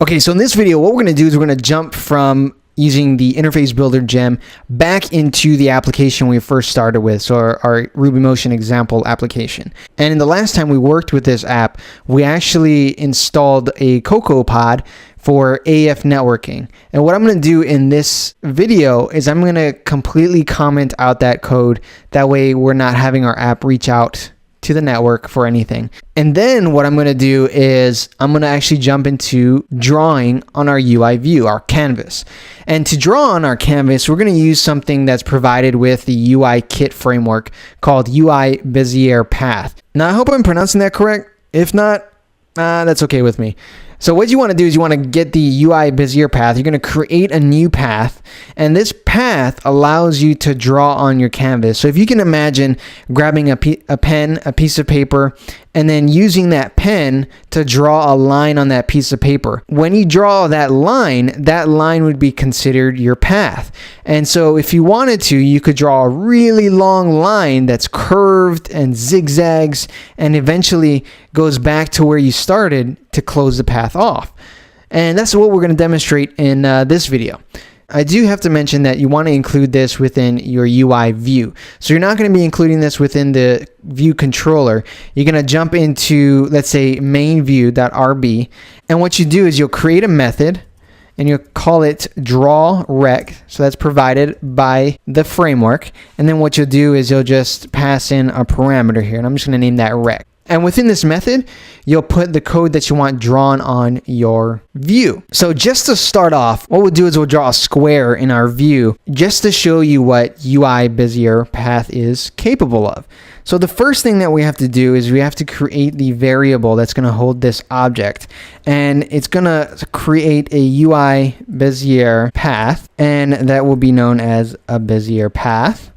Okay, so in this video, what we're going to do is we're going to jump from using the interface builder gem back into the application we first started with, so our RubyMotion example application. And in the last time we worked with this app, we actually installed a CocoaPod for AF networking. And what I'm going to do in this video is I'm going to completely comment out that code. That way we're not having our app reach out to the network for anything. And then what I'm going to do is I'm going to actually jump into drawing on our UI view, our canvas. And to draw on our canvas, we're going to use something that's provided with the UI kit framework called UIBezierPath. Now, I hope I'm pronouncing that correct. If not, that's okay with me. So what you want to do is you want to get the UIBezierPath. You're going to create a new path, and this path allows you to draw on your canvas. So if you can imagine grabbing a pen, a piece of paper, and then using that pen to draw a line on that piece of paper. When you draw that line would be considered your path. And so if you wanted to, you could draw a really long line that's curved and zigzags and eventually goes back to where you started to close the path off. And that's what we're going to demonstrate in this video. I do have to mention that you want to include this within your UI view. So you're not going to be including this within the view controller. You're going to jump into, let's say, main view.rb. And what you do is you'll create a method and you'll call it drawRect. So that's provided by the framework. And then what you'll do is you'll just pass in a parameter here. And I'm just going to name that rect. And within this method, you'll put the code that you want drawn on your view. So just to start off, what we'll do is we'll draw a square in our view just to show you what UIBezierPath is capable of. So the first thing that we have to do is we have to create the variable that's going to hold this object. And it's going to create a UIBezierPath, and that will be known as a Bezier path.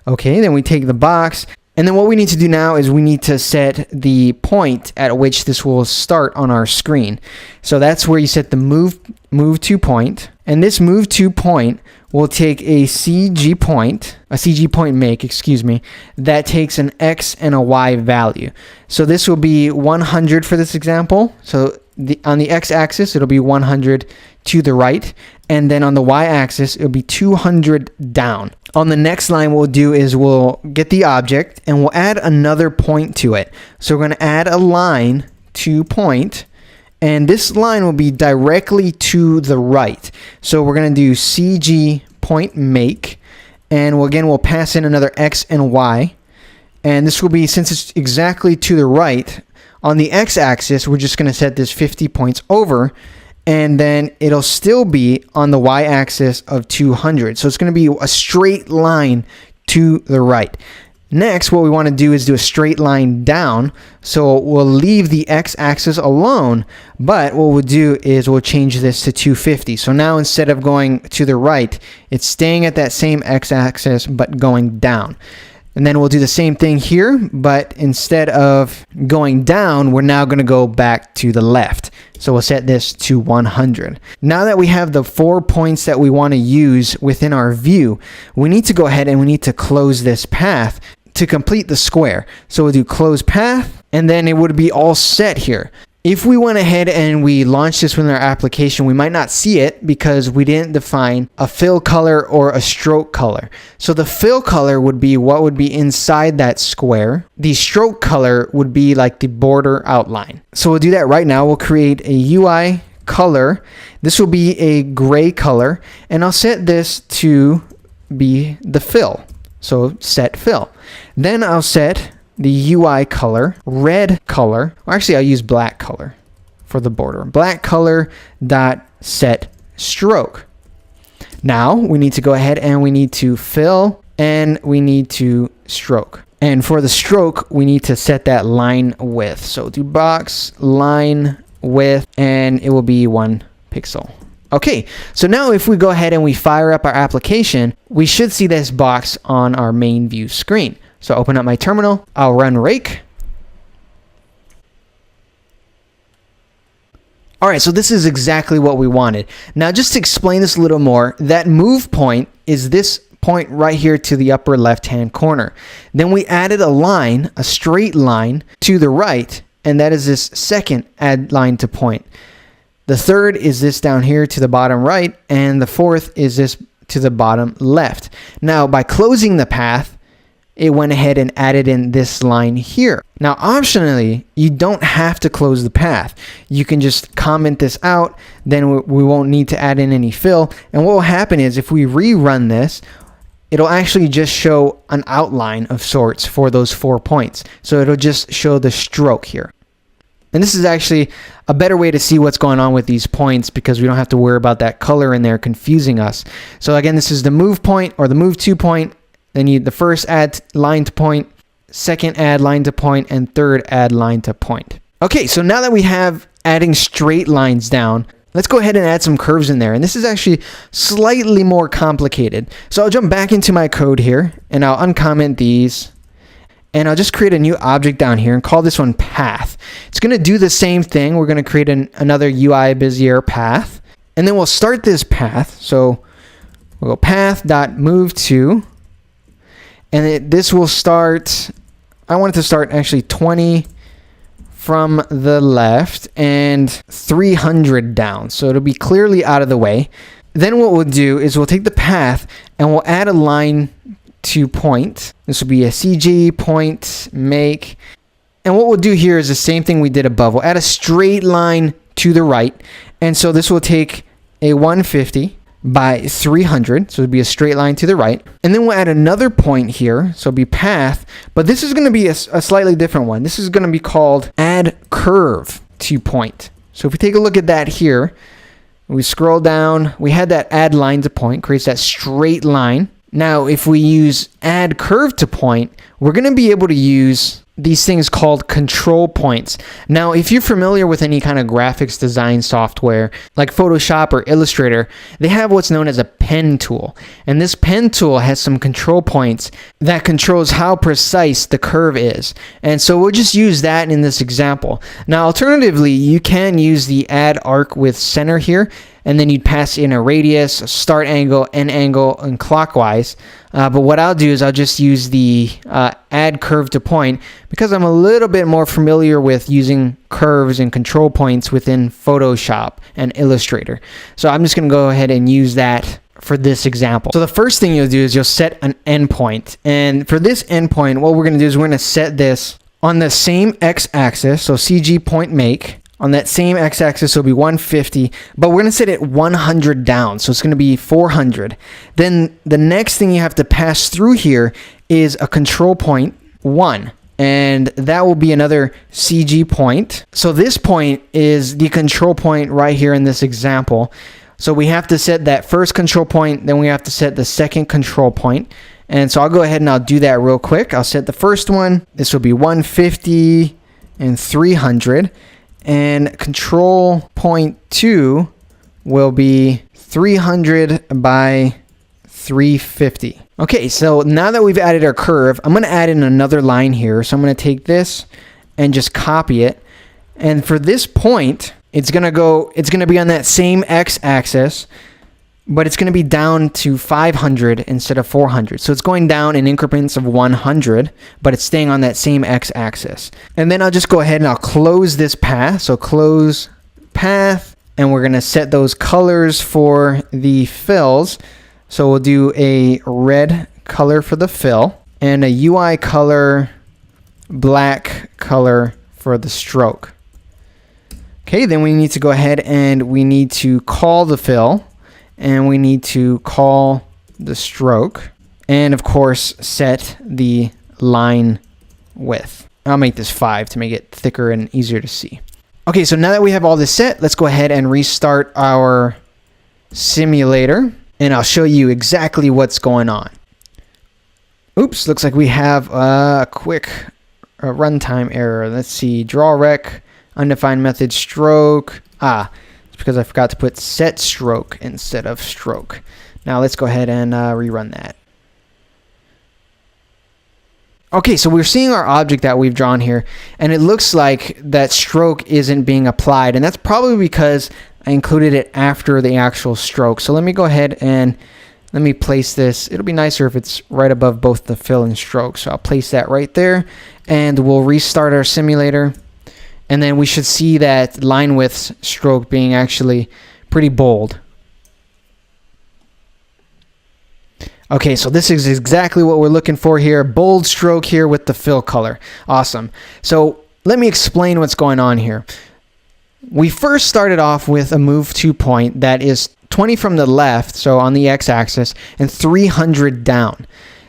Okay, then we take the box. And then what we need to do now is we need to set the point at which this will start on our screen. So that's where you set the move to point. And this move to point will take a CG point make, that takes an X and a Y value. So this will be 100 for this example. So on the X-axis, it'll be 100 to the right. And then on the Y-axis, it'll be 200 down. On the next line, what we'll do is we'll get the object and we'll add another point to it. So we're going to add a line to point, and this line will be directly to the right. So we're going to do CG point make, and we'll pass in another X and Y. And this will be, since it's exactly to the right, on the X-axis, we're just going to set this 50 points over. And then it'll still be on the Y-axis of 200. So it's going to be a straight line to the right. Next, what we want to do is do a straight line down. So we'll leave the X-axis alone, but what we'll do is we'll change this to 250. So now instead of going to the right, it's staying at that same X-axis, but going down. And then we'll do the same thing here, but instead of going down, we're now going to go back to the left. So we'll set this to 100. Now that we have the 4 points that we want to use within our view, we need to go ahead and we need to close this path to complete the square. So we'll do close path, and then it would be all set here. If we went ahead and we launched this within our application, we might not see it because we didn't define a fill color or a stroke color. So the fill color would be what would be inside that square. The stroke color would be like the border outline. So we'll do that right now. We'll create a UI color. This will be a gray color, and I'll set this to be the fill. So set fill. Then I'll set the UI color, red color, or actually I'll use black color for the border. Black color dot set stroke. Now we need to go ahead and we need to fill and we need to stroke. And for the stroke, we need to set that line width. So do box line width, and it will be 1 pixel. Okay, so now if we go ahead and we fire up our application, we should see this box on our main view screen. So open up my terminal, I'll run rake. All right, so this is exactly what we wanted. Now just to explain this a little more, that move point is this point right here to the upper left-hand corner. Then we added a line, a straight line to the right, and that is this second add line to point. The third is this down here to the bottom right, and the fourth is this to the bottom left. Now, by closing the path, it went ahead and added in this line here. Now, optionally, you don't have to close the path. You can just comment this out, then we won't need to add in any fill. And what will happen is if we rerun this, it'll actually just show an outline of sorts for those 4 points. So it'll just show the stroke here. And this is actually a better way to see what's going on with these points because we don't have to worry about that color in there confusing us. So again, this is the move point or the move to point. Then you the first add line to point, second add line to point, and third add line to point. Okay, so now that we have adding straight lines down, let's go ahead and add some curves in there. And this is actually slightly more complicated. So I'll jump back into my code here and I'll uncomment these. And I'll just create a new object down here and call this one path. It's going to do the same thing. We're going to create another UIBezierPath. And then we'll start this path. So we'll go path.moveTo. And this will start, I want it to start actually 20 from the left and 300 down. So it'll be clearly out of the way. Then what we'll do is we'll take the path and we'll add a line to point. This will be a CG point make. And what we'll do here is the same thing we did above. We'll add a straight line to the right. And so this will take a 150 by 300. So it'll be a straight line to the right. And then we'll add another point here. So it'll be path. But this is going to be a slightly different one. This is going to be called add curve to point. So if we take a look at that here, we scroll down. We had that add line to point, creates that straight line. Now, if we use add curve to point, we're going to be able to use these things called control points. Now, if you're familiar with any kind of graphics design software like Photoshop or Illustrator, they have what's known as a pen tool. And this pen tool has some control points that controls how precise the curve is. And so we'll just use that in this example. Now, alternatively, you can use the add arc with center here, and then you'd pass in a radius, a start angle, end angle, and clockwise. But what I'll do is I'll just use the add curve to point because I'm a little bit more familiar with using curves and control points within Photoshop and Illustrator. So I'm just going to go ahead and use that for this example. So the first thing you'll do is you'll set an endpoint. And for this endpoint, what we're going to do is we're going to set this on the same x-axis, so CG point make. On that same x-axis, it'll be 150, but we're going to set it 100 down, so it's going to be 400. Then the next thing you have to pass through here is a control point 1, and that will be another CG point. So this point is the control point right here in this example. So we have to set that first control point, then we have to set the second control point. And so I'll go ahead and I'll do that real quick. I'll set the first one. This will be 150 and 300. And control point 2 will be 300 by 350. Okay, so now that we've added our curve, I'm going to add in another line here. So I'm going to take this and just copy it. And for this point, it's going to be on that same x-axis, but it's going to be down to 500 instead of 400. So it's going down in increments of 100, but it's staying on that same x-axis. And then I'll just go ahead and I'll close this path. So close path, and we're going to set those colors for the fills. So we'll do a red color for the fill and a UI color, black color for the stroke. Okay, then we need to go ahead and we need to call the fill. And we need to call the stroke. And of course, set the line width. I'll make this 5 to make it thicker and easier to see. Okay, so now that we have all this set, let's go ahead and restart our simulator. And I'll show you exactly what's going on. Oops, looks like we have a quick runtime error. Let's see, draw rec, undefined method stroke. Because I forgot to put set stroke instead of stroke. Now let's go ahead and rerun that. Okay, so we're seeing our object that we've drawn here, and it looks like that stroke isn't being applied, and that's probably because I included it after the actual stroke. So let me go ahead and let me place this. It'll be nicer if it's right above both the fill and stroke. So I'll place that right there, and we'll restart our simulator. And then we should see that line width stroke being actually pretty bold. Okay, so this is exactly what we're looking for here. Bold stroke here with the fill color. Awesome. So let me explain what's going on here. We first started off with a move to point that is 20 from the left, so on the x-axis, and 300 down.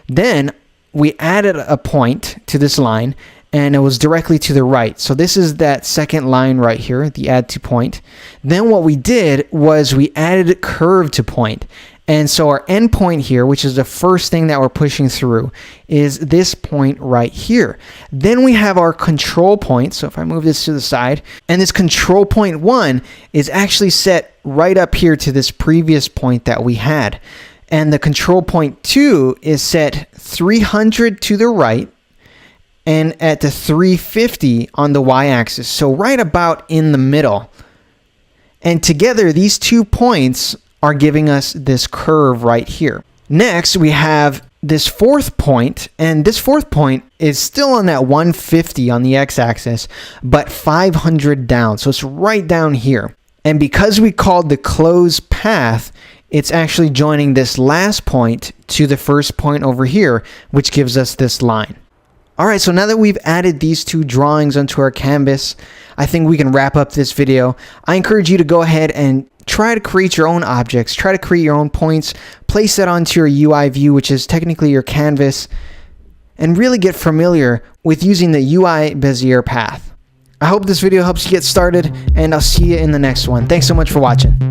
Then we added a point to this line, and it was directly to the right. So this is that second line right here, the add to point. Then what we did was we added a curve to point. And so our endpoint here, which is the first thing that we're pushing through, is this point right here. Then we have our control point. So if I move this to the side, and this control point 1 is actually set right up here to this previous point that we had. And the control point 2 is set 300 to the right and at the 350 on the y-axis. So right about in the middle. And together, these 2 points are giving us this curve right here. Next, we have this fourth point, and this fourth point is still on that 150 on the x-axis, but 500 down. So it's right down here. And because we called the close path, it's actually joining this last point to the first point over here, which gives us this line. All right, so now that we've added these 2 drawings onto our canvas, I think we can wrap up this video. I encourage you to go ahead and try to create your own objects, try to create your own points, place that onto your UI view, which is technically your canvas, and really get familiar with using the UIBezierPath. I hope this video helps you get started, and I'll see you in the next one. Thanks so much for watching.